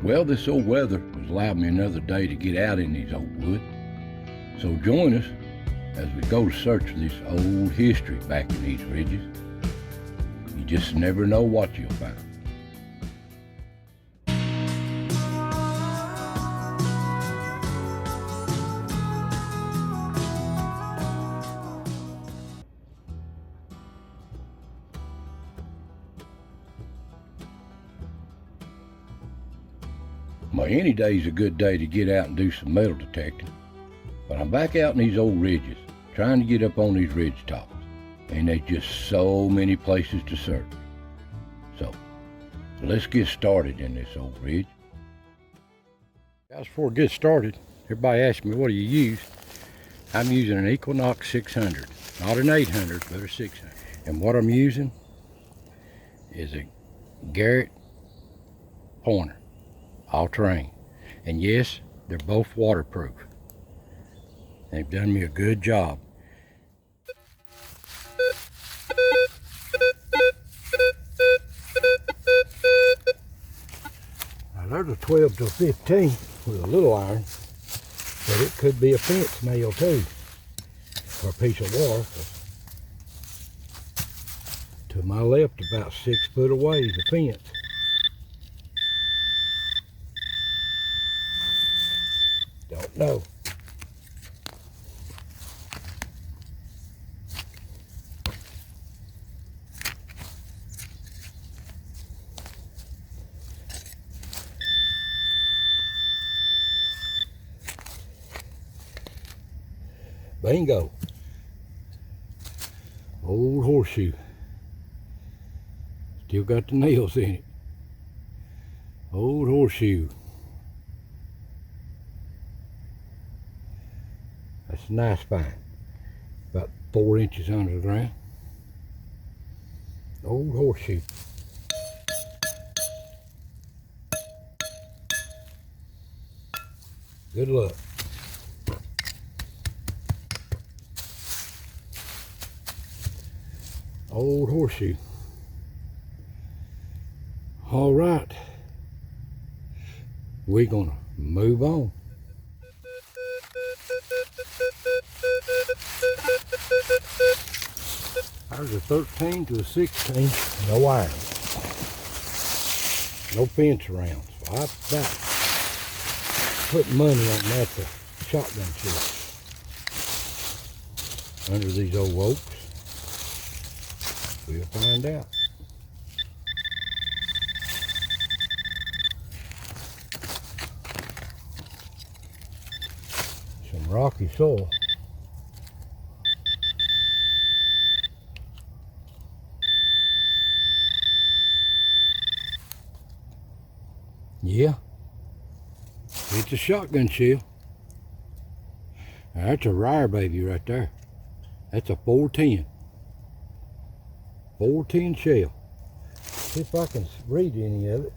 Well, this old weather has allowed me another day to get out in these old woods. So join us as we go to search for this old history back in these ridges. You just never know what you'll find. Well, any day's a good day to get out and do some metal detecting. But I'm back out in these old ridges, trying to get up on these ridge tops. And there's just so many places to search. So, let's get started in this old ridge. Guys, before I get started, everybody asks me, what do you use? I'm using an Equinox 600. Not an 800, but a 600. And what I'm using is a Garrett pointer, all-terrain. And yes, they're both waterproof. They've done me a good job. Now there's a 12 to a 15 with a little iron, but it could be a fence nail too, or a piece of wire. To my left, about 6 foot away, is a fence. Don't know. Bingo. Old horseshoe. Still got the nails in it. Old horseshoe. That's a nice find. About 4 inches under the ground. Old horseshoe. Good luck. Old horseshoe. All right. We're gonna move on. There's a 13 to a 16, no iron. No fence around. So I about put money on that shotgun shell under these old oaks. We'll find out. Some rocky soil. Yeah, it's a shotgun shell. Now, that's a rare baby right there. That's a 410. 410 shell. See if I can read any of it.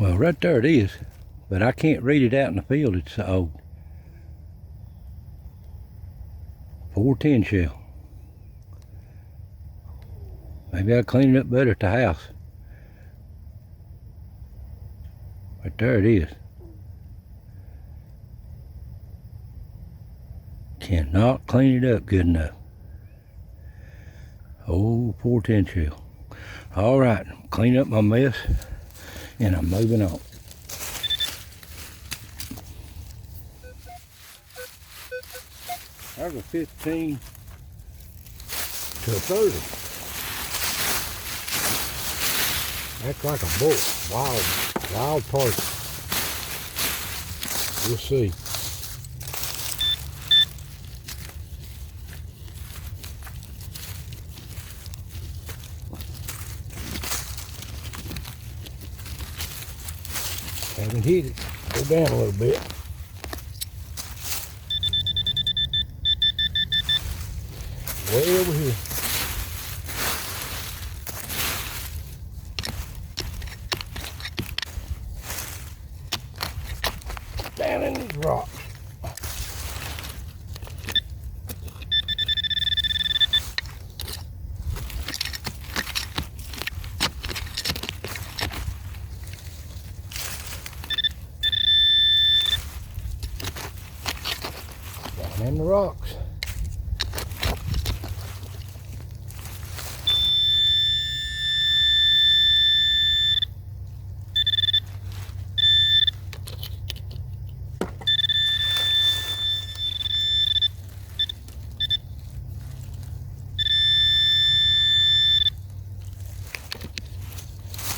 Well, right there it is, but I can't read it out in the field. It's so old. 410 shell. Maybe I'll clean it up better at the house. Right there it is. Cannot clean it up good enough. Oh, 410 shell. All right, clean up my mess, and I'm moving on. There's a 15 to a 30. That's like a bull. Wild target. We'll see. Haven't hit it. Go down a little bit. Way over here. Down in these rocks. and the rocks.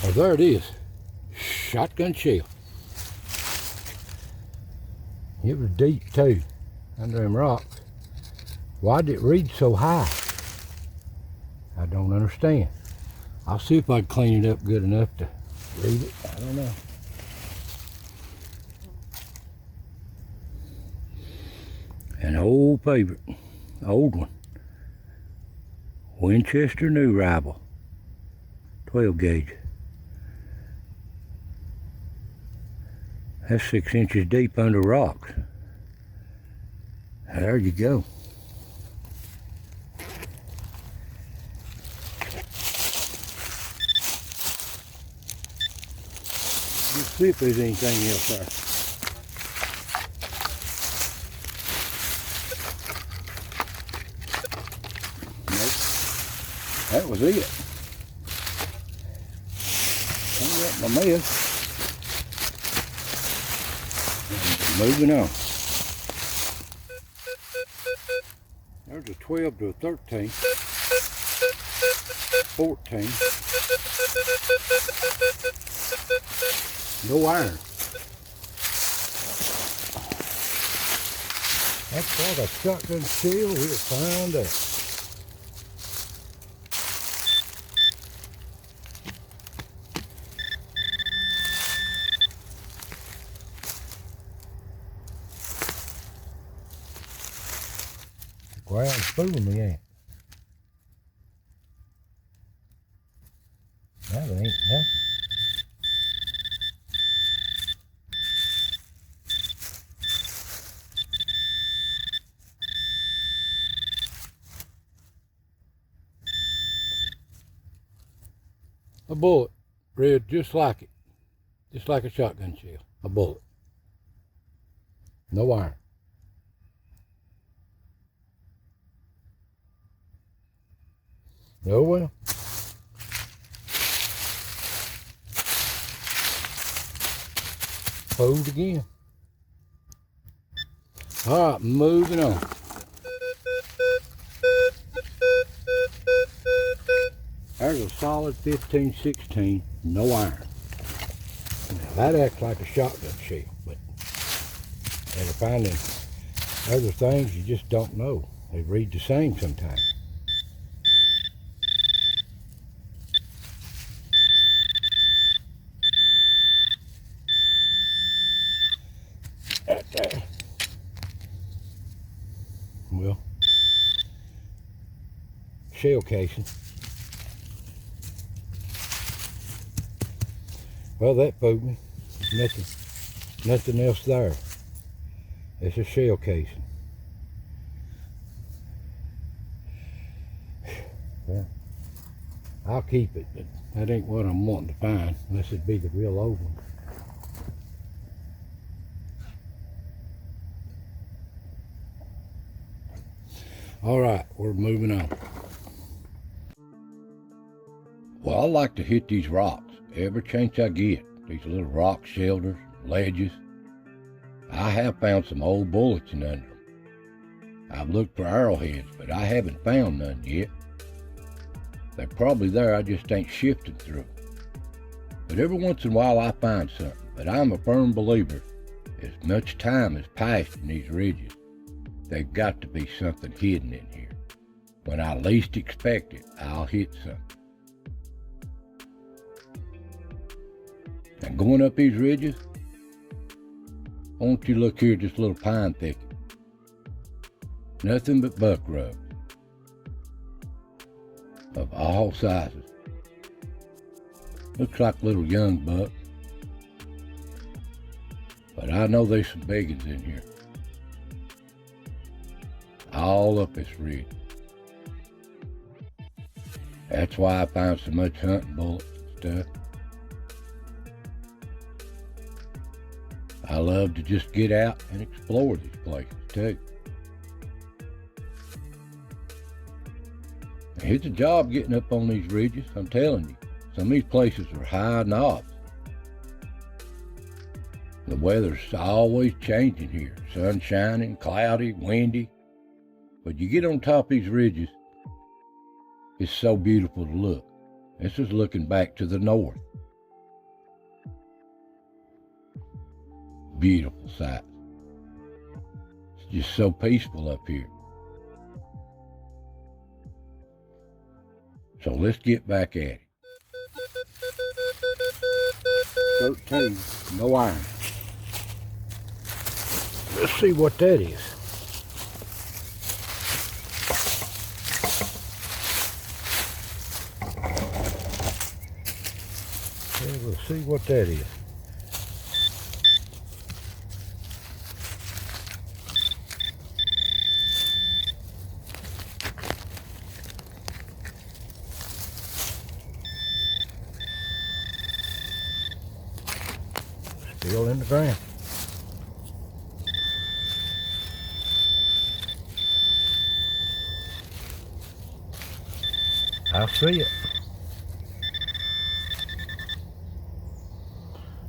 Oh, there it is. Shotgun shell. It was deep too, under them rocks. Why did it read so high? I don't understand. I'll see if I can clean it up good enough to read it. I don't know. An old favorite, old one. Winchester New Rival, 12 gauge. That's 6 inches deep under rocks. There you go. Let's see if there's anything else there. Nope. That was it. Clean up my mess. Moving on. There's a 12 to a 13, 14. No iron. That's what a shotgun shell, we'll find out. Ground's fooling me, ain't it? That ain't nothing. A bullet, read just like it. Just like a shotgun shell. A bullet. No iron. Oh well. Fold again. All right, moving on. There's a solid 15-16, no iron. Now, that acts like a shotgun shell, but and finding other things you just don't know. They read the same sometimes. Right there. Well, shell casing. Well, that fooled me. Nothing else there. It's a shell casing. Well, I'll keep it, but that ain't what I'm wanting to find, unless it be the real old one. All right, we're moving on. Well, I like to hit these rocks every chance I get. These little rock shelters, ledges. I have found some old bullets in under them. I've looked for arrowheads, but I haven't found none yet. They're probably there, I just ain't shifted through. But every once in a while I find something. But I'm a firm believer, as much time has passed in these ridges, there's got to be something hidden in here. When I least expect it, I'll hit something. Now going up these ridges, I want you to look here at this little pine thicket. Nothing but buck rubs of all sizes. Looks like little young bucks, but I know there's some big ones in here. All up this ridge. That's why I find so much hunting bullets and stuff. I love to just get out and explore these places too. It's a job getting up on these ridges, I'm telling you. Some of these places are high knobs. The weather's always changing here. Sun shining, cloudy, windy. But you get on top of these ridges, it's so beautiful to look. This is looking back to the north. Beautiful sight. It's just so peaceful up here. So let's get back at it. 13, no iron. Let's see what that is. Okay, we'll see what that is. Still in the ground. I see it.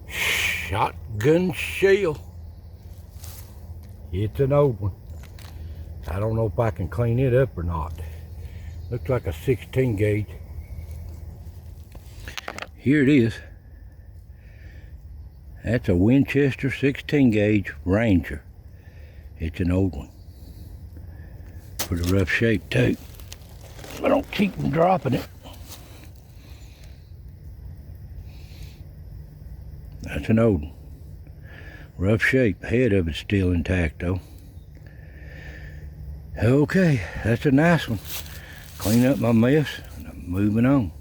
Shotgun shell. It's an old one. I don't know if I can clean it up or not. Looks like a 16 gauge. Here it is. That's a Winchester 16 gauge Ranger. It's an old one. Pretty rough shape too. I don't keep them dropping it. That's an old one. Rough shape. Head of it's still intact though. Okay, that's a nice one. Clean up my mess and I'm moving on.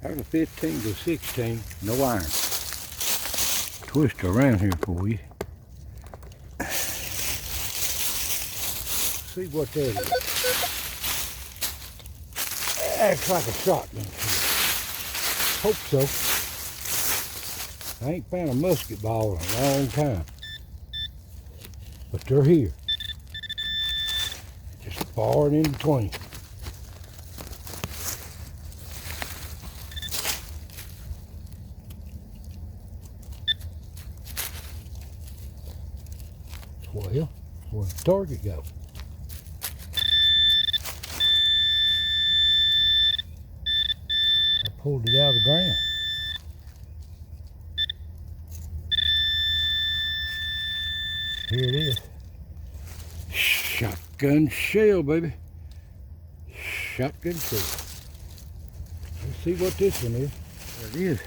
There's a 15 to 16, no iron. Twist around here for you. See what that is. Acts like a shotgun. Hope so. I ain't found a musket ball in a long time. But they're here. Just far and in between. Well, where'd the target go? I pulled it out of the ground. Here it is. Shotgun shell, baby. Shotgun shell. Let's see what this one is. There it is.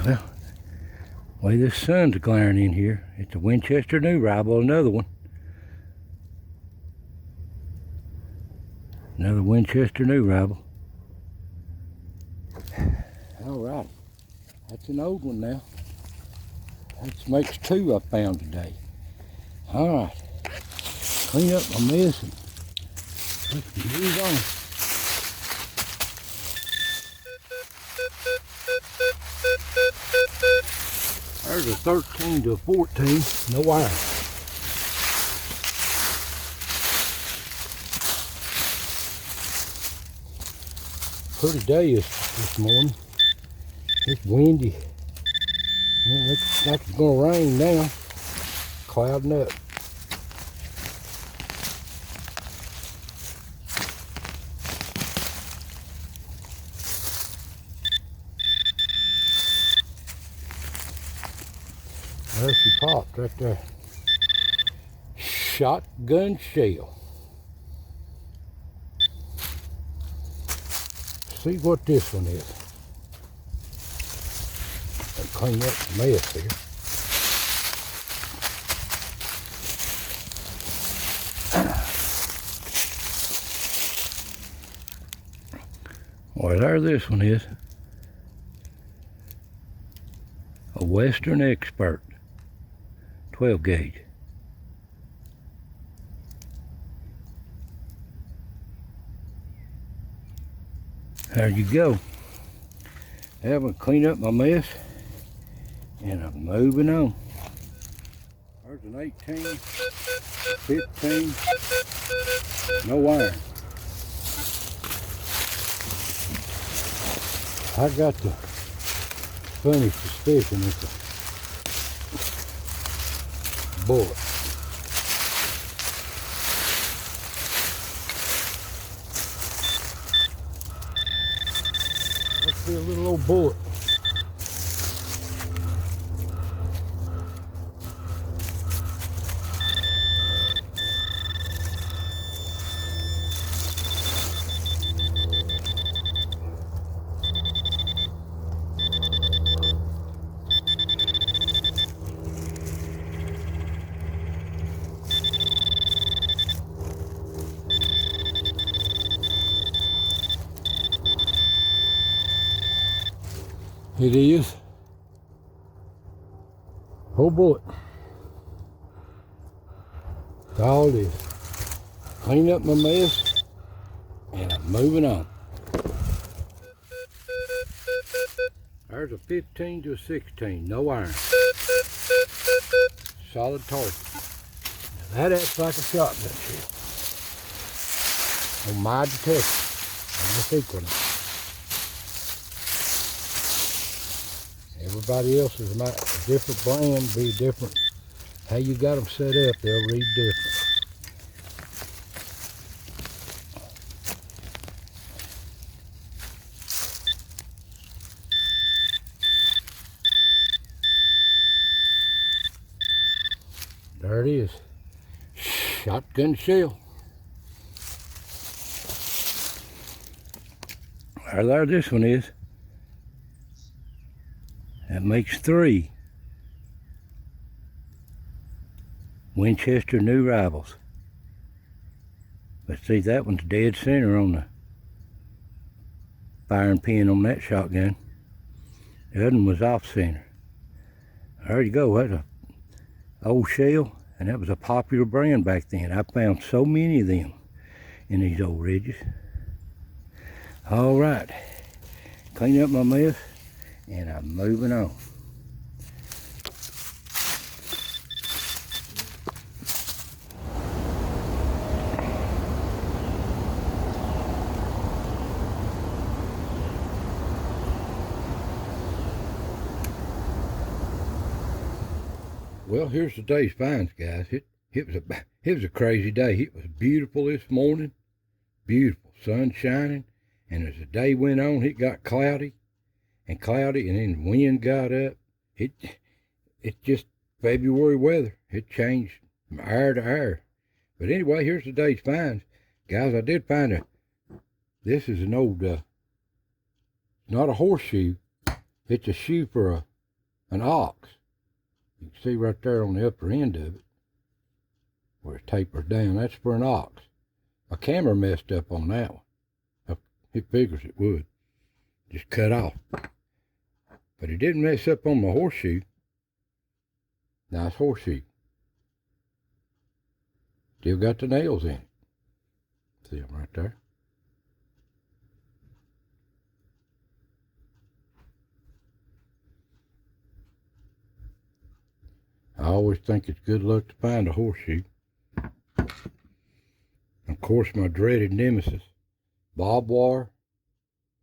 Well, the way this sun's glaring in here, it's a Winchester New Rifle, another one. Another Winchester New Rifle. All right, that's an old one now. That makes two I found today. All right, clean up my mess and let's move on. There's a 13 to 14, no iron. Pretty day this morning. It's windy. It looks like it's gonna rain now. Clouding up. There she popped right there. Shotgun shell. See what this one is. I'll clean up the mess here. Well, there this one is. A Western Expert. 12 gauge. There you go. I'm gonna clean up my mess and I'm moving on. There's an 18, 15, no iron. I got to finish the sticking with the bullet. Let's see a little old bullet. It is. Whole bullet. That's all it is. Clean up my mess and I'm moving on. There's a 15 to a 16, no iron. Solid target. Now that acts like a shotgun shell. On my detection, on the sequence. Everybody else's might a different brand, be different. How you got them set up, they'll read different. There it is. Shotgun shell. There this one is. That makes 3. Winchester New Rivals. Let's see, that one's dead center on the firing pin on that shotgun. The other one was off center. There you go. That's a old shell, and that was a popular brand back then. I found so many of them in these old ridges. All right, clean up my mess and I'm moving on. Well, here's the day's finds, guys. It was a crazy day. It was beautiful this morning, beautiful, sun shining, and as the day went on, it got cloudy, and then the wind got up. It's just February weather. It changed from hour to hour. But anyway, here's the day's finds, guys. I did find this is an old, not a horseshoe. It's a shoe for an ox. You can see right there on the upper end of it, where it tapers down. That's for an ox. My camera messed up on that one. It figures it would. Just cut off. But it didn't mess up on my horseshoe. Nice horseshoe. Still got the nails in it. See them right there. I always think it's good luck to find a horseshoe. Of course, my dreaded nemesis, barbed wire,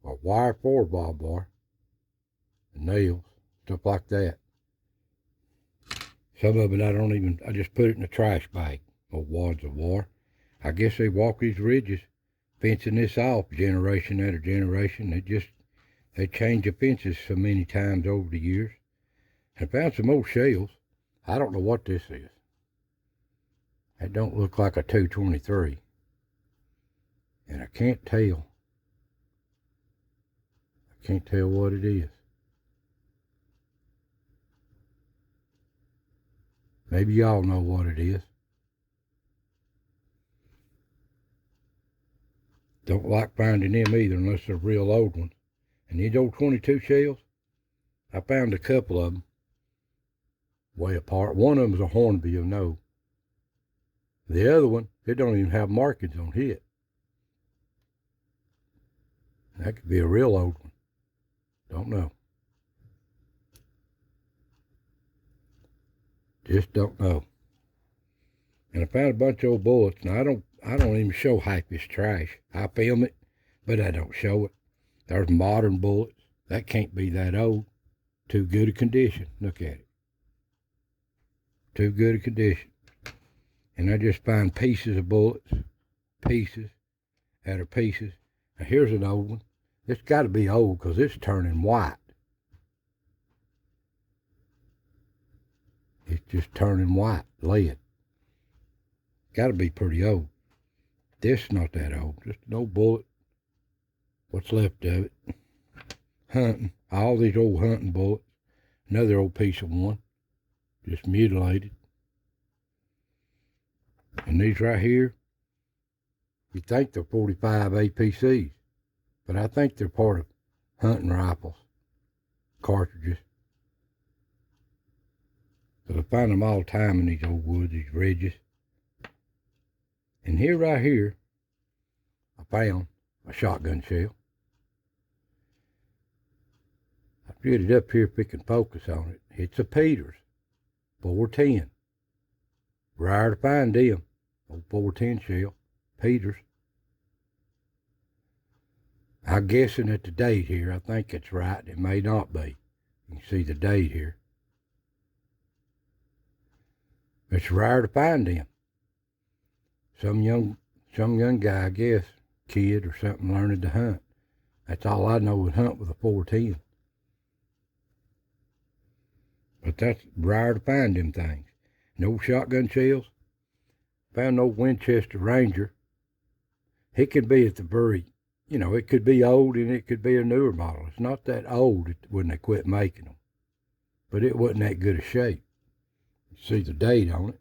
or wire for barbed wire, nails, stuff like that. Some of it I just put it in a trash bag, old wads of wire. I guess they walk these ridges, fencing this off generation after generation. They change the fences so many times over the years. I found some old shells. I don't know what this is. It don't look like a 223. And I can't tell. I can't tell what it is. Maybe y'all know what it is. Don't like finding them either unless they're real old ones. And these old 22 shells, I found a couple of them way apart. One of them's a hornbill, no. The other one, it don't even have markings on it. That could be a real old one. Don't know. Just don't know. And I found a bunch of old bullets. Now I don't even show hype as trash. I film it, but I don't show it. There's modern bullets. That can't be that old. Too good a condition. Look at it. Too good a condition. And I just find pieces of bullets, pieces out of pieces. Now here's an old one. It's got to be old because it's turning white. It's just turning white, lead. Got to be pretty old. This is not that old. Just an old bullet. What's left of it. Hunting. All these old hunting bullets. Another old piece of one. Just mutilated. And these right here, you think they're 45 APCs, but I think they're part of hunting rifles, cartridges. Because I find them all the time in these old woods, these ridges. And here, right here, I found a shotgun shell. I've got it up here if we can focus on it. It's a Peters, 410. Rare to find them. Old 410 shell, Peters. I'm guessing at the date here. I think it's right. It may not be. You can see the date here. It's rare to find them. Some young guy, I guess, kid or something, learning to hunt. That's all I know would hunt with a 410. But that's rare to find them things. No shotgun shells. Found no Winchester Ranger. It could be at the very, it could be old and it could be a newer model. It's not that old when they quit making them. But it wasn't that good a shape. You see the date on it.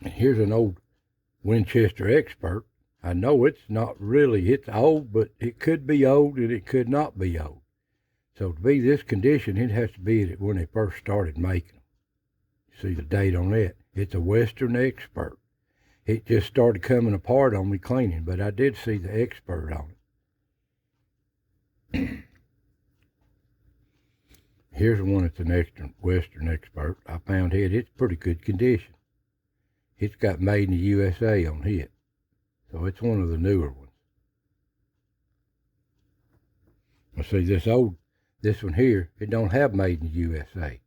And here's an old Winchester Expert. I know it's not really, it's old, but it could be old and it could not be old. So to be this condition, it has to be when they first started making them. See the date on that. It's a Western Expert. It just started coming apart on me cleaning, but I did see the Expert on it. Here's one that's an Western Expert. I found it. It's pretty good condition. It's got made in the USA on it. So it's one of the newer ones. I see this one here, it don't have made in the USA.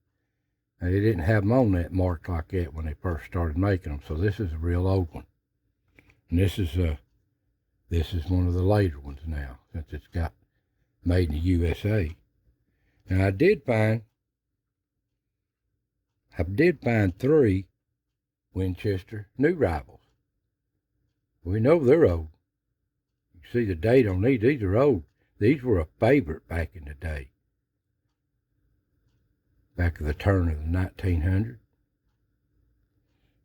They didn't have them on that mark like that when they first started making them. So this is a real old one. And this is one of the later ones now, since it's got made in the USA. And I did find 3 Winchester new rifles. We know they're old. You see the date on these. These are old. These were a favorite back in the day. Back at the turn of the 1900s.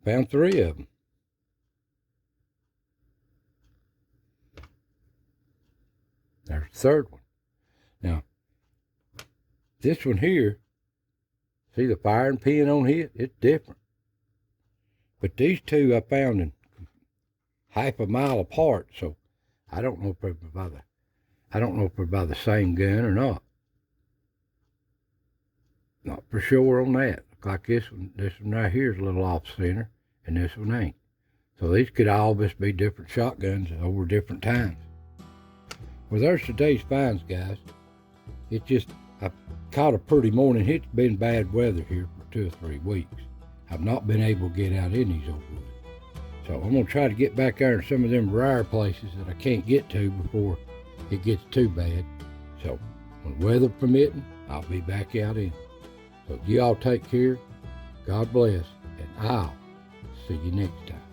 Found 3 of them. There's the third one. Now, this one here, see the firing pin on it? It's different. But these two I found in half a mile apart, so I don't know if they're by the same gun or not. Not for sure on that. Look like this one right here is a little off center, and this one ain't. So these could all just be different shotguns over different times. Well, there's today's finds, guys. I caught a pretty morning. It's been bad weather here for 2 or 3 weeks. I've not been able to get out in these old woods. So I'm going to try to get back there in some of them rare places that I can't get to before it gets too bad. So when weather permitting, I'll be back out in. So you all take care. God bless. And I'll see you next time.